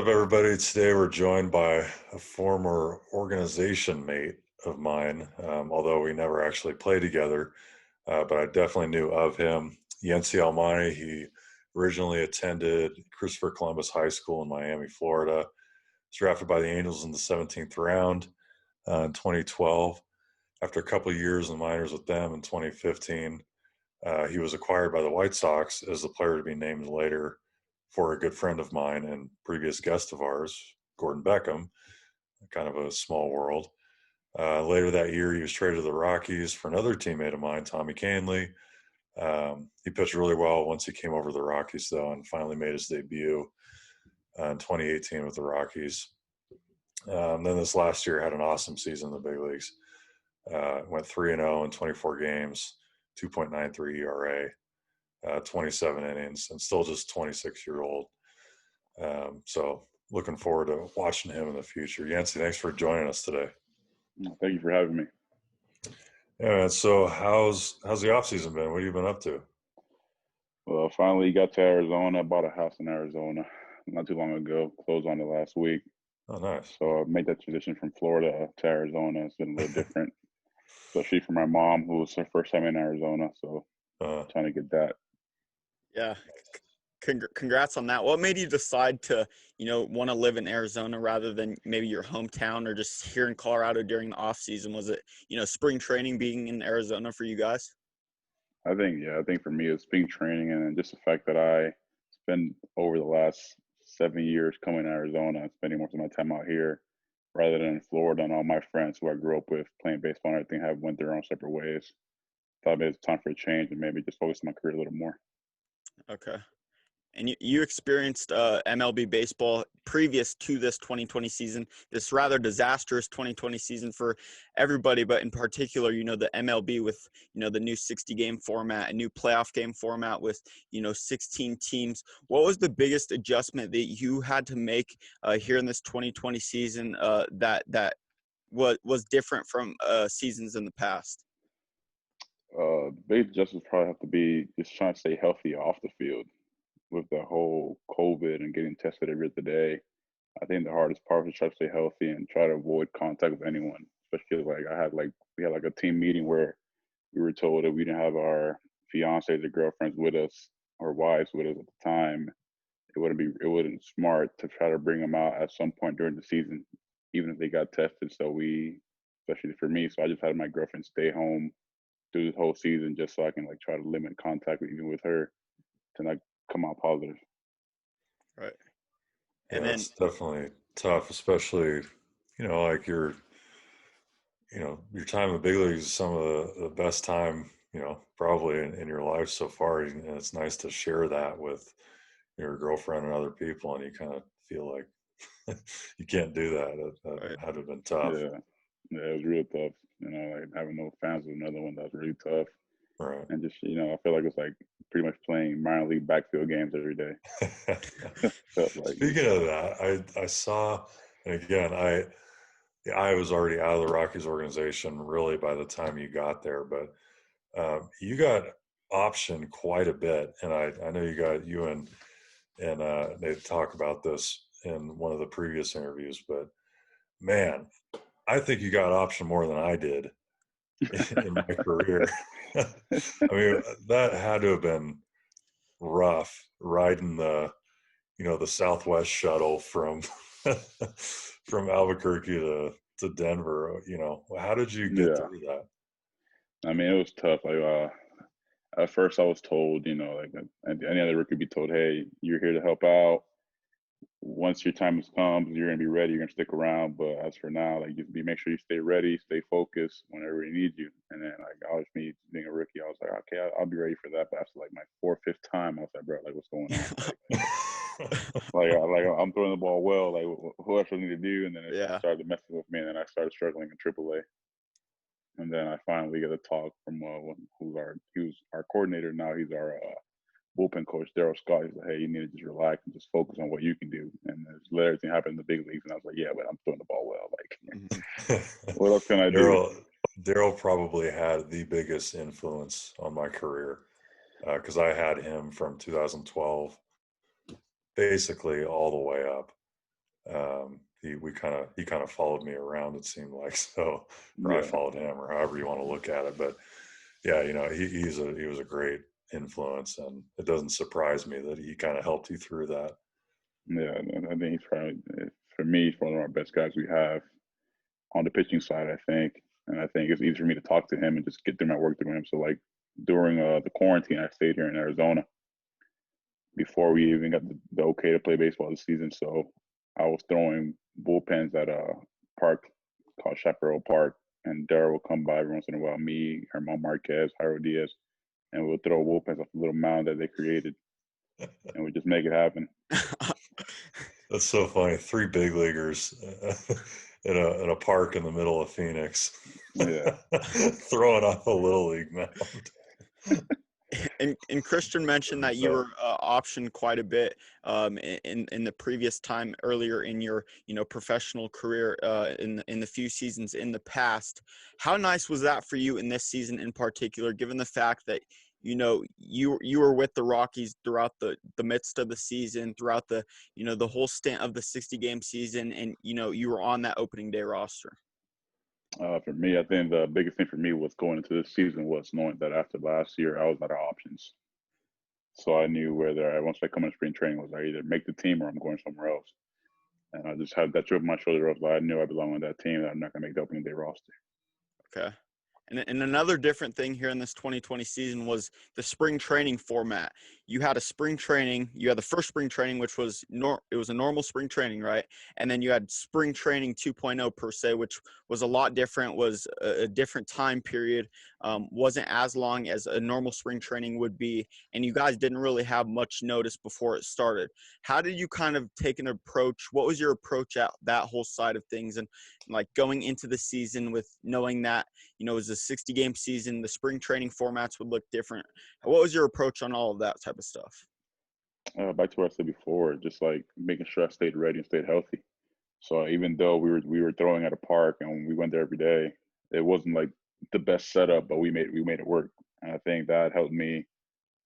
up, everybody? Today we're joined by a former organization mate of mine, although we never actually played together, but I definitely knew of him. Yency Almonte, he originally attended Christopher Columbus High School in Miami, Florida. Was drafted by the Angels in the 17th round in 2012. After a couple of years in the minors with them in 2015, he was acquired by the White Sox as the player to be named later for a good friend of mine and previous guest of ours, Gordon Beckham, kind of a small world. Later that year, he was traded to the Rockies for another teammate of mine, Tommy Canley. He pitched really well once he came over to the Rockies, though, and finally made his debut in 2018 with the Rockies. Then this last year had an awesome season in the big leagues. Went 3-0 in 24 games, 2.93 ERA. 27 innings, and still just 26-year-old. So looking forward to watching him in the future. Yency, thanks for joining us today. Thank you for having me. Yeah, man. So how's the off season been? What have you been up to? Well, finally got to Arizona. Bought a house in Arizona not too long ago. Closed on it last week. Oh, nice. So I made that transition from Florida to Arizona. It's been a little different, especially for my mom, who was her first time in Arizona. So trying to get that. Yeah. Congrats on that. What made you decide to, want to live in Arizona rather than maybe your hometown or just here in Colorado during the off season? Was it, spring training being in Arizona for you guys? I think for me it's spring training and just the fact that I spent over the last 7 years coming to Arizona and spending most of my time out here rather than in Florida, and all my friends who I grew up with playing baseball and everything have went their own separate ways. Thought it was time for a change and maybe just focus on my career a little more. Okay. And you experienced MLB baseball previous to this 2020 season, this rather disastrous 2020 season for everybody, but in particular, the MLB with, the new 60-game format, a new playoff game format with, 16 teams. What was the biggest adjustment that you had to make here in this 2020 season that was different from seasons in the past? Big adjustments probably have to be just trying to stay healthy off the field. With the whole COVID and getting tested every other day, I think the hardest part was to try to stay healthy and try to avoid contact with anyone. Especially we had a team meeting where we were told that we didn't have our fiancés or girlfriends with us or wives with us at the time. It wasn't smart to try to bring them out at some point during the season, even if they got tested. So especially for me, so I just had my girlfriend stay home through the whole season just so I can try to limit contact even with her to come out positive. Right. And yeah, that's definitely tough, especially, your time in the big leagues is some of the best time, probably in your life so far. And it's nice to share that with your girlfriend and other people. And you kind of feel like you can't do that. It had to have been tough. Yeah, it was real tough. Having no fans was another one that was really tough. Right. And just, I feel like it's pretty much playing minor league backfield games every day. Speaking of that, I saw, and again, I was already out of the Rockies organization really by the time you got there, but you got optioned quite a bit. And I know you and they talk about this in one of the previous interviews, but man, I think you got optioned more than I did in my career. I mean, that had to have been rough riding the Southwest shuttle from from Albuquerque to Denver. How did you get through that? I mean, it was tough. At first I was told, any other rookie be told, hey, you're here to help out. Once your time comes, you're gonna be ready. You're gonna stick around. But as for now, just make sure you stay ready, stay focused whenever he needs you. And then, me being a rookie, I was like, okay, I'll be ready for that. But after my 4th, 5th time, I was like, bro, what's going on? I'm throwing the ball well. What else do I need to do? And then it started messing with me, and then I started struggling in AAA. And then I finally get a talk from he was our coordinator now. He's our bullpen coach, Daryl Scott. He's like, hey, you need to just relax and just focus on what you can do. And there's everything happened in the big leagues, and I was like, yeah, but I'm throwing the ball well. What else can I do? Daryl probably had the biggest influence on my career because I had him from 2012 basically all the way up. he kind of followed me around, it seemed like, so, or I Yeah, followed him, or however you want to look at it. But yeah, he was a great influence, and it doesn't surprise me that he kind of helped you through that. yeah. I think he's probably, for me, he's one of our best guys we have on the pitching side, I think. And I think it's easy for me to talk to him and just get through my work through him. So like during the quarantine, I stayed here in Arizona before we even got the okay to play baseball this season. So I was throwing bullpens at a park called Chaparral Park, and Daryl will come by every once in a while. Me, Herman Marquez, Jairo Diaz, and we'll throw bullpens off the little mound that they created, and we just make it happen. That's so funny. Three big leaguers in a park in the middle of Phoenix, Yeah. throwing off a little league mound. And Christian mentioned that you So, were optioned quite a bit in the previous time earlier in your professional career in the few seasons in the past. How nice was that for you in this season in particular, given the fact that you were with the Rockies throughout the midst of the season, throughout the whole stint of the 60-game season, and you were on that opening day roster. For me, I think the biggest thing for me was going into this season was knowing that after last year, I was out of options. So I knew whether once I come in spring training was I either make the team or I'm going somewhere else. And I just had that chip on my shoulder of I knew I belonged on that team. That I'm not gonna make the opening day roster. Okay. And another different thing here in this 2020 season was the spring training format. You had a spring training, you had the first spring training, which was it was a normal spring training, right? And then you had spring training 2.0 per se, which was a lot different, was a different time period, wasn't as long as a normal spring training would be. And you guys didn't really have much notice before it started. How did you kind of take an approach? What was your approach at that whole side of things? And like going into the season with knowing that, it was a 60-game season, the spring training formats would look different. What was your approach on all of that type of stuff? Back to what I said before, just like making sure I stayed ready and stayed healthy. So even though we were throwing at a park and we went there every day, it wasn't like the best setup, but we made it work. And I think that helped me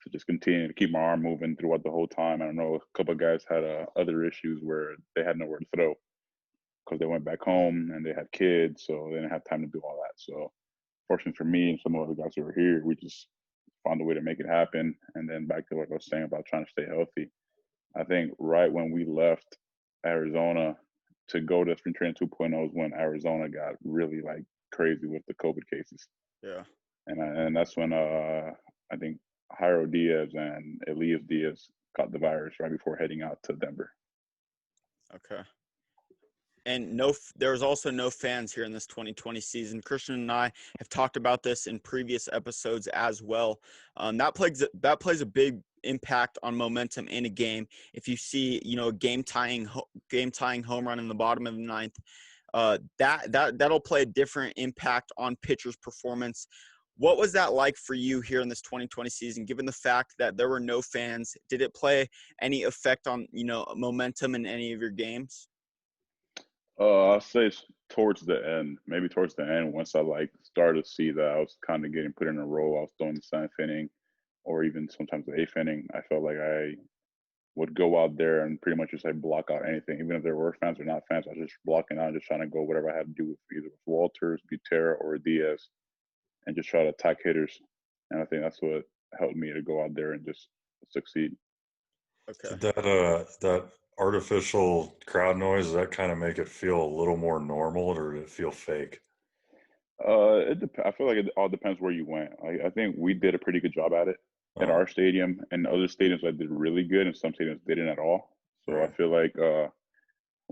to just continue to keep my arm moving throughout the whole time. I don't know, a couple of guys had other issues where they had nowhere to throw because they went back home and they had kids, so they didn't have time to do all that. So fortunately for me and some of the guys who were here, we just found a way to make it happen. And then back to what I was saying about trying to stay healthy. I think right when we left Arizona to go to spring training 2.0 is when Arizona got really like crazy with the COVID cases. Yeah. And that's when I think Jairo Diaz and Elias Diaz caught the virus right before heading out to Denver. Okay. And there was also no fans here in this 2020 season. Christian and I have talked about this in previous episodes as well. That plays a big impact on momentum in a game. If you see, a game tying home run in the bottom of the ninth, that'll play a different impact on pitchers' performance. What was that like for you here in this 2020 season, given the fact that there were no fans? Did it play any effect on, momentum in any of your games? I'll say it's towards the end, maybe towards the end, once I like started to see that I was kind of getting put in a role. I was throwing the seventh inning or even sometimes the eighth inning. I felt like I would go out there and pretty much just like block out anything, even if there were fans or not fans. I was just blocking out, just trying to go whatever I had to do with either with Walters, Butera, or Diaz, and just try to attack hitters. And I think that's what helped me to go out there and just succeed. Okay. did that artificial crowd noise, does that kind of make it feel a little more normal, or did it feel fake? I feel like it all depends where you went. I think we did a pretty good job at it at Oh, our stadium, and other stadiums I did really good, and some stadiums didn't at all. So I right. feel like when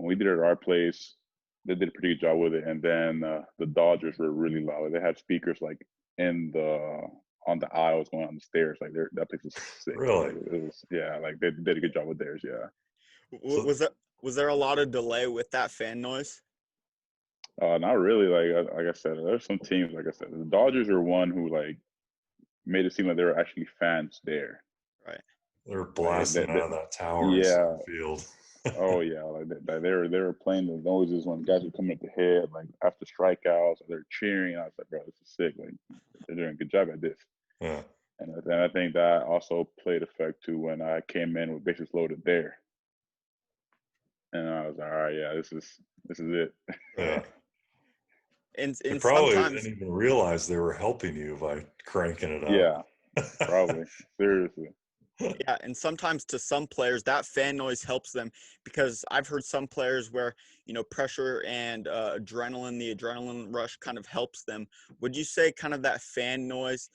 we did it at our place, they did a pretty good job with it. And then the Dodgers were really loud. They had speakers like in the on the aisles going on the stairs. Like that place was sick. Really? Like it was, yeah. Like they did a good job with theirs. Yeah. So, Was there a lot of delay with that fan noise? Not really. Like I said, there's some teams. Like I said, the Dodgers are one who like made it seem like there were actually fans there. Right. they're Like blasting out of that tower in yeah. center field. Oh yeah. Like they were playing the noises when guys were coming up the head, like after strikeouts. They're cheering. I was like, bro, this is sick. Like they're doing a good job at this. Yeah. And then I think that also played effect too when I came in with bases loaded there. And I was like, all right, yeah, this is it. Yeah. And They and probably sometimes, didn't even realize they were helping you by cranking it up. Yeah, probably. Seriously. yeah, and sometimes to some players that fan noise helps them, because I've heard some players where, pressure and adrenaline, the adrenaline rush kind of helps them. Would you say kind of that fan noise,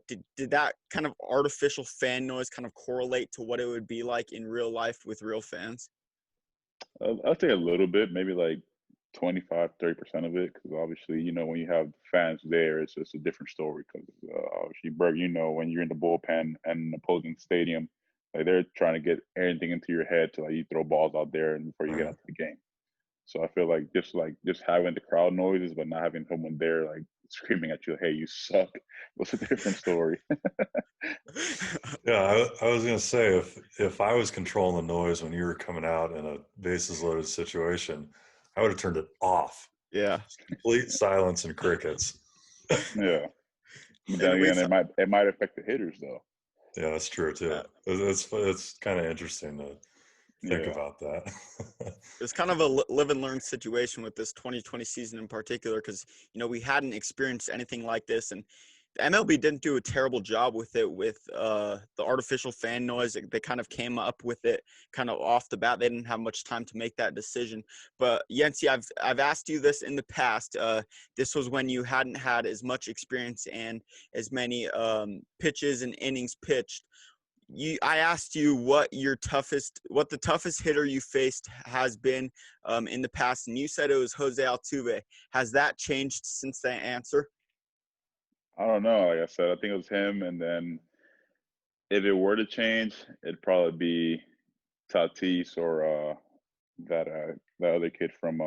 did that kind of artificial fan noise kind of correlate to what it would be like in real life with real fans? I'll say a little bit, maybe like 25-30% of it, because obviously, when you have fans there, it's just a different story. Because obviously, Berg, when you're in the bullpen and an opposing stadium, like they're trying to get anything into your head to like you throw balls out there and before you get Right. out to the game. So I feel like just having the crowd noises, but not having someone there like screaming at you, "Hey, you suck," was a different story. Yeah, I was gonna say if I was controlling the noise when you were coming out in a bases loaded situation, I would have turned it off. Yeah. Just complete silence and crickets. Yeah, but then And again, we've it might affect the hitters though. Yeah, that's true too. It's kind of interesting to think Yeah, about that. It's kind of a live and learn situation with this 2020 season in particular, because we hadn't experienced anything like this, and the MLB didn't do a terrible job with it with the artificial fan noise. They kind of came up with it kind of off the bat. They didn't have much time to make that decision. But Yency, I've asked you this in the past. This was when you hadn't had as much experience and as many pitches and innings pitched. I asked you what the toughest hitter you faced has been in the past, and you said it was Jose Altuve. Has that changed since that answer? I don't know. Like I said, I think it was him, and then if it were to change, it'd probably be Tatis or that other kid from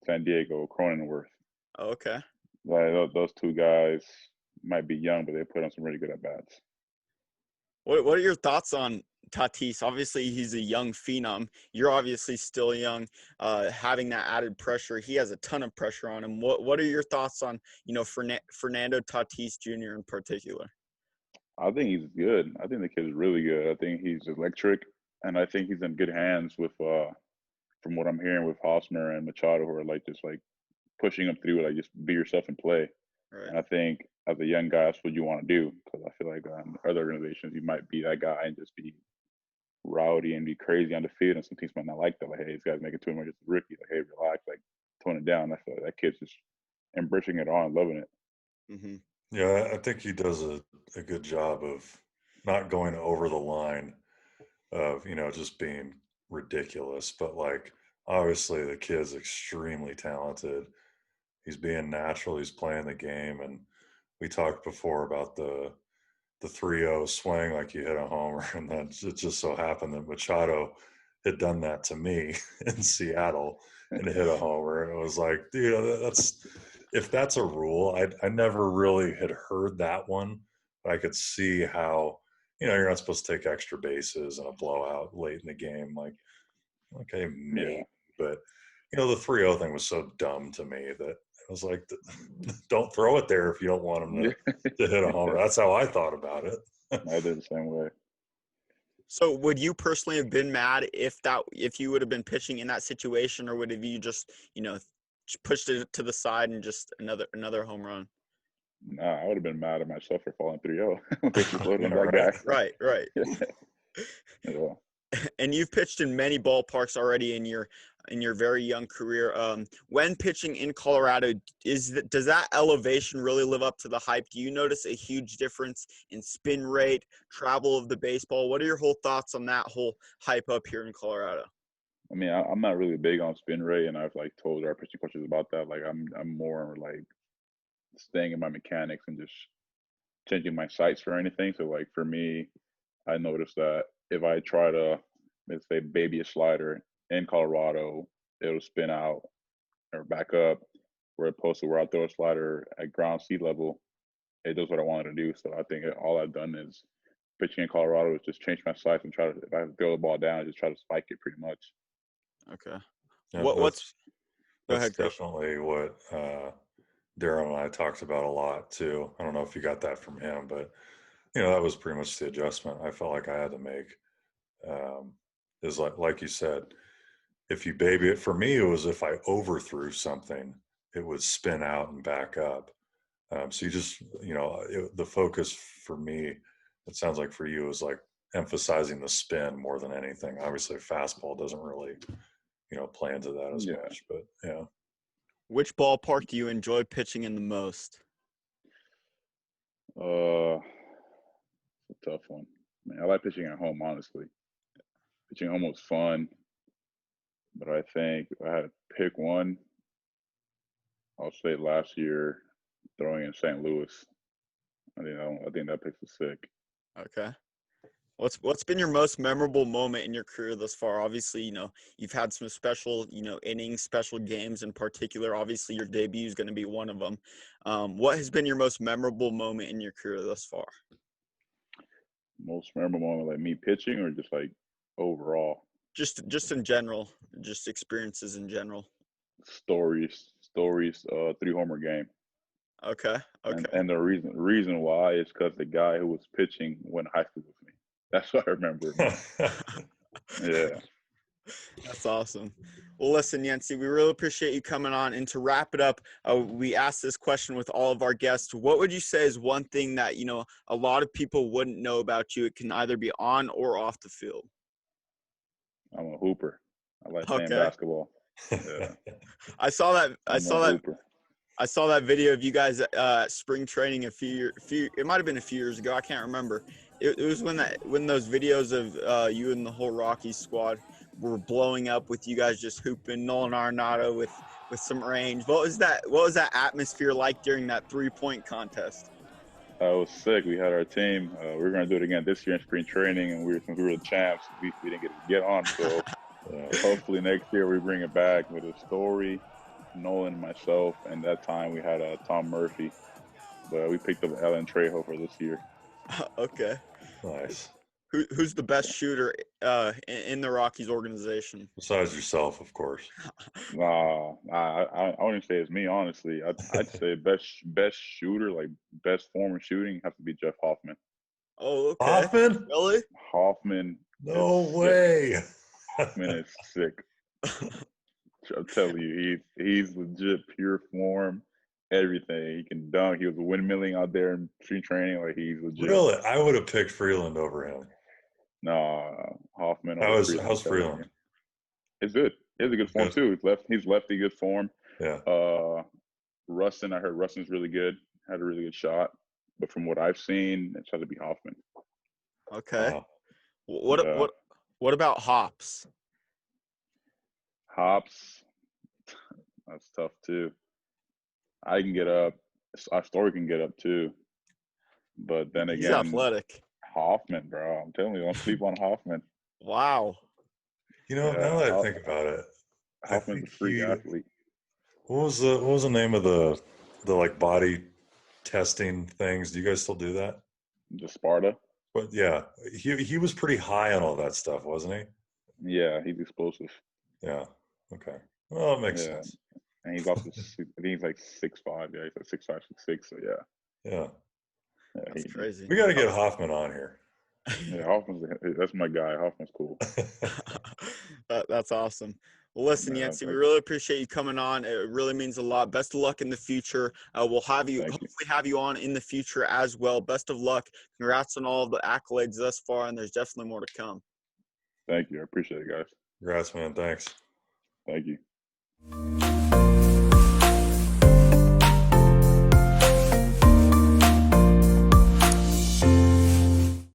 San Diego, Cronenworth. Oh, okay. Like those two guys might be young, but they put on some really good at bats. What are your thoughts on Tatis? Obviously, he's a young phenom. You're obviously still young. Having that added pressure, he has a ton of pressure on him. What are your thoughts on Fernando Tatis Jr. in particular? I think he's good. I think the kid is really good. I think he's electric, and I think he's in good hands with, from what I'm hearing, with Hosmer and Machado, who are like just like pushing him through, like just be yourself and play. Right. And I think as a young guy, that's what you want to do. Because I feel like other organizations, you might be that guy and just be rowdy and be crazy on the field, and some teams might not like that. Like, hey, this guy's making too much as a rookie. Like, hey, relax, like tone it down. I feel like that kid's just embracing it all and loving it. Mm-hmm. Yeah, I think he does a good job of not going over the line of, just being ridiculous. But like, obviously, the kid's extremely talented. He's being natural. He's playing the game. And we talked before about the 3-0 swing, like you hit a homer. And then it just so happened that Machado had done that to me in Seattle and hit a homer. And it was like, dude, if that's a rule, I never really had heard that one, but I could see how, you're not supposed to take extra bases in a blowout late in the game. Like, okay, maybe, Yeah, but the 3-0 thing was so dumb to me that I was like, don't throw it there if you don't want him yeah. to hit a homer. That's how I thought about it. I did the same way. So would you personally have been mad if you would have been pitching in that situation, or would have you just pushed it to the side and just another home run? Nah, I would have been mad at myself for falling 3-0. Bases loaded Yeah, on that right. guy. Right. Yeah. And you've pitched in many ballparks already in your very young career. When pitching in Colorado, does that elevation really live up to the hype? Do you notice a huge difference in spin rate, travel of the baseball? What are your whole thoughts on that whole hype up here in Colorado? I mean, I'm not really big on spin rate, and I've like told our pitching coaches about that. Like, I'm more like staying in my mechanics and just changing my sights for anything. So like for me, I noticed that if I try to, let's say, baby a slider in Colorado, it'll spin out or back up. Where opposed to where I throw a slider at ground sea level, it does what I wanted to do. So I think all I've done is pitching in Colorado is just change my sights and try to, if I throw the ball down, just try to spike it pretty much. Okay. Yeah, What's Go that's ahead, coach. definitely what Daryl and I talked about a lot too. I don't know if you got that from him, but that was pretty much the adjustment I felt like I had to make. Is like you said, if you baby it, for me, it was if I overthrew something, it would spin out and back up. So you just, the focus for me, it sounds like for you, is like emphasizing the spin more than anything. Obviously, fastball doesn't really, play into that as Yeah. much, but yeah. Which ballpark do you enjoy pitching in the most? It's a tough one. Man, I like pitching at home, honestly. Pitching at home was fun, but I think if I had to pick one, I'll say last year throwing in St. Louis. I think that pick was sick. Okay. What's been your most memorable moment in your career thus far? Obviously, you've had some special, innings, special games in particular. Obviously, your debut is going to be one of them. What has been your most memorable moment in your career thus far? Most memorable moment, like me pitching, or just like overall? Just in general, just experiences in general. Stories. 3-homer game. Okay. And the reason why is because the guy who was pitching went to high school with me. That's what I remember. Yeah. That's awesome. Well, listen, Yency, we really appreciate you coming on. And to wrap it up, we asked this question with all of our guests. What would you say is one thing that, a lot of people wouldn't know about you? It can either be on or off the field. I'm a hooper. I like playing Okay. basketball. Yeah. I saw that. Hooper. I saw that video of you guys at spring training it might have been a few years ago. I can't remember. It was when those videos of you and the whole Rockies squad were blowing up with you guys just hooping, Nolan Arenado with some range. What was that atmosphere like during that 3-point contest? It was sick. We had our team. We were going to do it again this year in spring training, and since we were the champs, we didn't get on. So hopefully next year we bring it back with a Story, Nolan, myself, and that time we had Tom Murphy. But we picked up Ellen Trejo for this year. Okay. Nice. Who's the best shooter in the Rockies organization? Besides yourself, of course. I wouldn't say it's me, honestly. I'd say best shooter, like best form of shooting, has to be Jeff Hoffman. Oh, okay. Hoffman? Really? Hoffman. No way. Hoffman is sick. I'm telling you, he's legit pure form. Everything. He can dunk. He was windmilling out there in spring training. Like, he's legit. Really? I would have picked Freeland over him. No, Hoffman. How's Freeland? It's good. He has a good form too. He's lefty, good form. Yeah. Rustin, I heard Rustin's really good. Had a really good shot. But from what I've seen, it's got to be Hoffman. Okay. What about Hops? Hops, that's tough too. I can get up. Our Story can get up too. But then again, he's athletic. Hoffman, bro. I'm telling you, don't sleep on Hoffman. Wow. Now that I think about it, Hoffman's a freak athlete. What was the name of the like body testing things? Do you guys still do that? The Sparta. But yeah, he was pretty high on all that stuff, wasn't he? Yeah, he's explosive. Yeah. Okay. Well, it makes sense. And he's also, I think he's like 6'5". Yeah, he's like 6'5", 6'6". So yeah. Yeah. That's crazy. We got to get Hoffman on here. Yeah, that's my guy. Hoffman's cool. That's awesome. Well, listen, Yency, we really appreciate you coming on. It really means a lot. Best of luck in the future. We'll hopefully have you on in the future as well. Best of luck. Congrats on all of the accolades thus far, and there's definitely more to come. Thank you. I appreciate it, guys. Congrats, man. Thanks. Thank you.